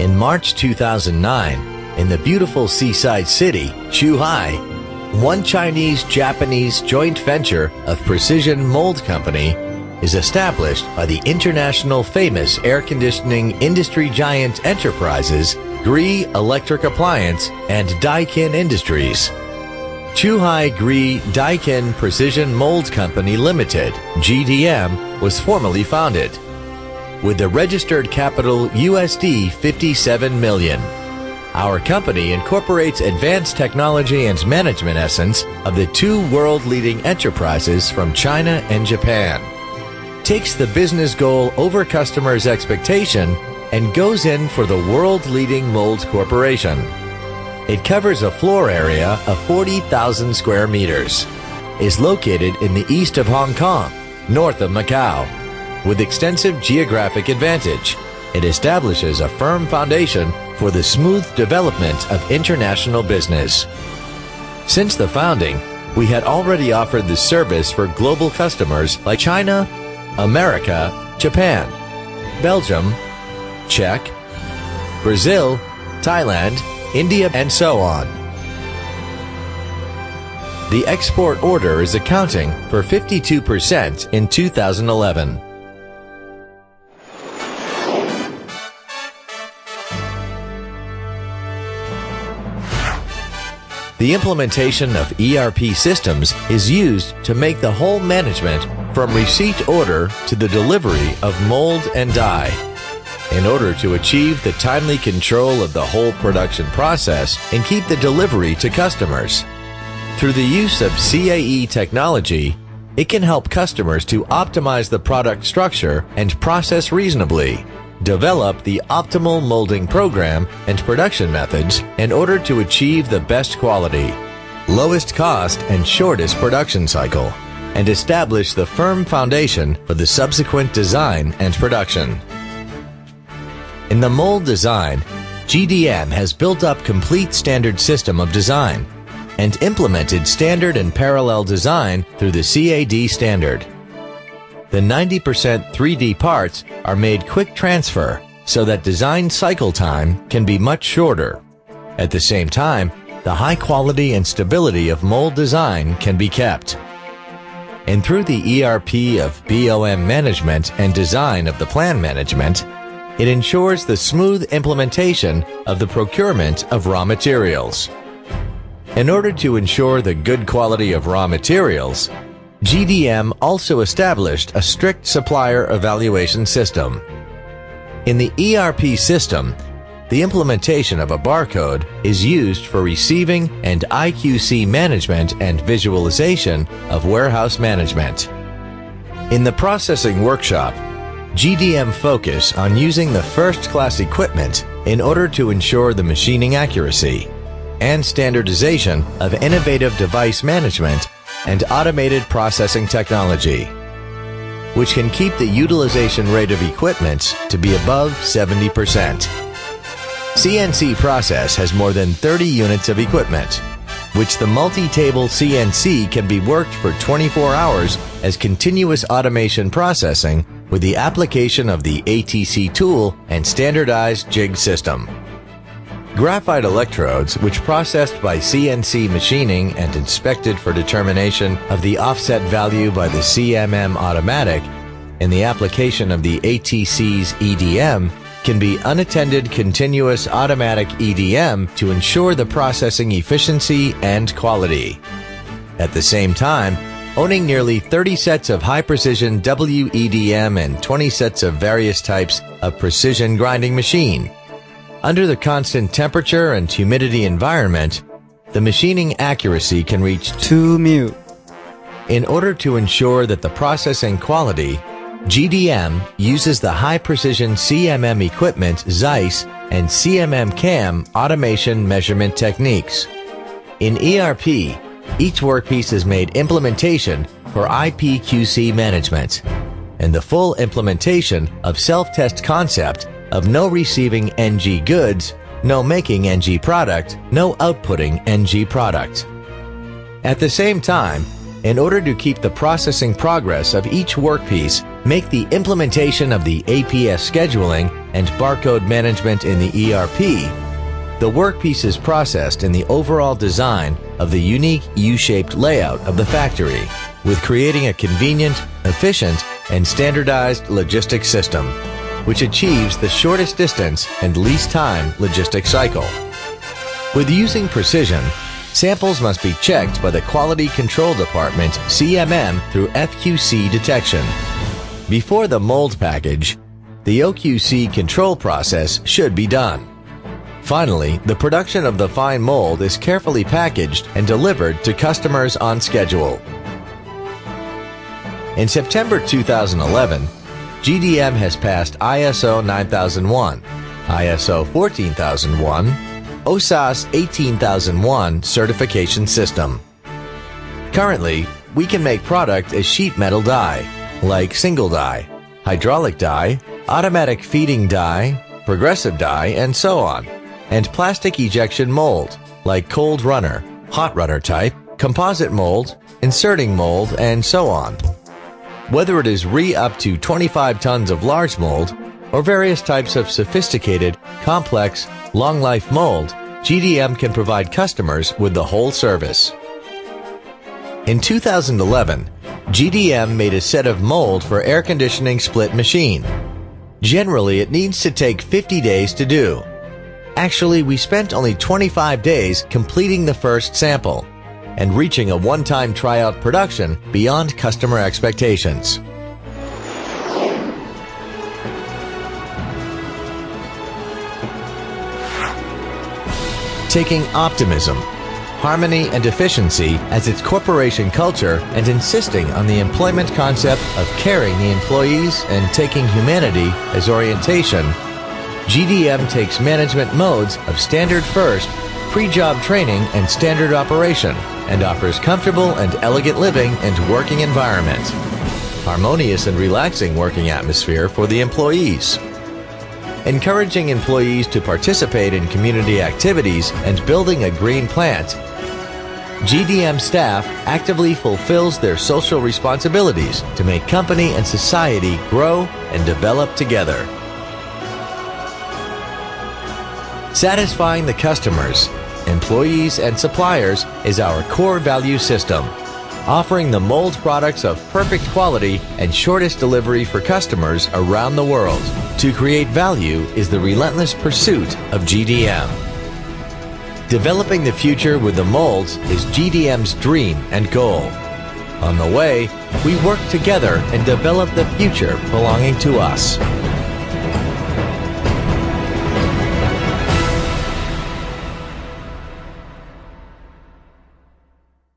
In March 2009, in the beautiful seaside city, Zhuhai, one Chinese-Japanese joint venture of Precision Mold Company is established by the international famous air conditioning industry giant enterprises Gree Electric Appliance and Daikin Industries. Zhuhai Gree Daikin Precision Mold Company Limited, GDM, was formally founded, with the registered capital USD 57 million. Our company incorporates advanced technology and management essence of the two world-leading enterprises from China and Japan, takes the business goal over customers' expectation, and goes in for the world-leading molds corporation. It covers a floor area of 40,000 square meters, is located in the east of Hong Kong, north of Macau. With extensive geographic advantage, it establishes a firm foundation for the smooth development of international business. Since the founding, we had already offered this service for global customers like China, America, Japan, Belgium, Czech, Brazil, Thailand, India, and so on. The export order is accounting for 52% in 2011. The implementation of ERP systems is used to make the whole management from receipt order to the delivery of mold and die. In order to achieve the timely control of the whole production process and keep the delivery to customers. Through the use of CAE technology, it can help customers to optimize the product structure and process reasonably, develop the optimal molding program and production methods in order to achieve the best quality, lowest cost and shortest production cycle, and establish the firm foundation for the subsequent design and production. In the mold design, GDM has built up complete standard system of design and implemented standard and parallel design through the CAD standard. The 90% 3D parts are made quick transfer so that design cycle time can be much shorter. At the same time, the high quality and stability of mold design can be kept. And through the ERP of BOM management and design of the plan management, it ensures the smooth implementation of the procurement of raw materials. In order to ensure the good quality of raw materials, GDM also established a strict supplier evaluation system. In the ERP system, the implementation of a barcode is used for receiving and IQC management and visualization of warehouse management. In the processing workshop, GDM focus on using the first-class equipment in order to ensure the machining accuracy and standardization of innovative device management and automated processing technology, which can keep the utilization rate of equipment to be above 70%. CNC process has more than 30 units of equipment, which the multi-table CNC can be worked for 24 hours as continuous automation processing with the application of the ATC tool and standardized jig system. Graphite electrodes, which processed by CNC machining and inspected for determination of the offset value by the CMM automatic, and the application of the ATC's EDM, can be unattended continuous automatic EDM to ensure the processing efficiency and quality. At the same time, owning nearly 30 sets of high-precision WEDM and 20 sets of various types of precision grinding machine. Under the constant temperature and humidity environment, the machining accuracy can reach 2 μ. In order to ensure that the processing quality, GDM uses the high-precision CMM equipment ZEISS and CMM CAM automation measurement techniques. In ERP, each workpiece is made implementation for IPQC management, and the full implementation of self-test concept of no receiving NG goods, no making NG product, no outputting NG product. At the same time, in order to keep the processing progress of each workpiece, make the implementation of the APS scheduling and barcode management in the ERP, the workpiece is processed in the overall design of the unique U-shaped layout of the factory, with creating a convenient, efficient, and standardized logistics system, which achieves the shortest distance and least time logistics cycle. With using precision, samples must be checked by the Quality Control Department CMM through FQC detection. Before the mold package, the OQC control process should be done. Finally, the production of the fine mold is carefully packaged and delivered to customers on schedule. In September 2011, GDM has passed ISO 9001, ISO 14001, OSAS 18001 certification system. Currently, we can make product as sheet metal die, like single die, hydraulic die, automatic feeding die, progressive die, and so on, and plastic ejection mold, like cold runner, hot runner type, composite mold, inserting mold, and so on. Whether it is up to 25 tons of large mold, or various types of sophisticated, complex, long-life mold, GDM can provide customers with the whole service. In 2011, GDM made a set of mold for air conditioning split machine. Generally, it needs to take 50 days to do. Actually, we spent only 25 days completing the first sample and reaching a one-time tryout production beyond customer expectations. Taking optimism, harmony, and efficiency as its corporation culture and insisting on the employment concept of caring the employees and taking humanity as orientation, GDM takes management modes of standard first, pre-job training, and standard operation, and offers comfortable and elegant living and working environment, harmonious and relaxing working atmosphere for the employees, encouraging employees to participate in community activities and building a green plant. GDM staff actively fulfills their social responsibilities to make company and society grow and develop together. Satisfying the customers, employees, and suppliers is our core value system. Offering the mold products of perfect quality and shortest delivery for customers around the world. To create value is the relentless pursuit of GDM. Developing the future with the molds is GDM's dream and goal. On the way, we work together and develop the future belonging to us.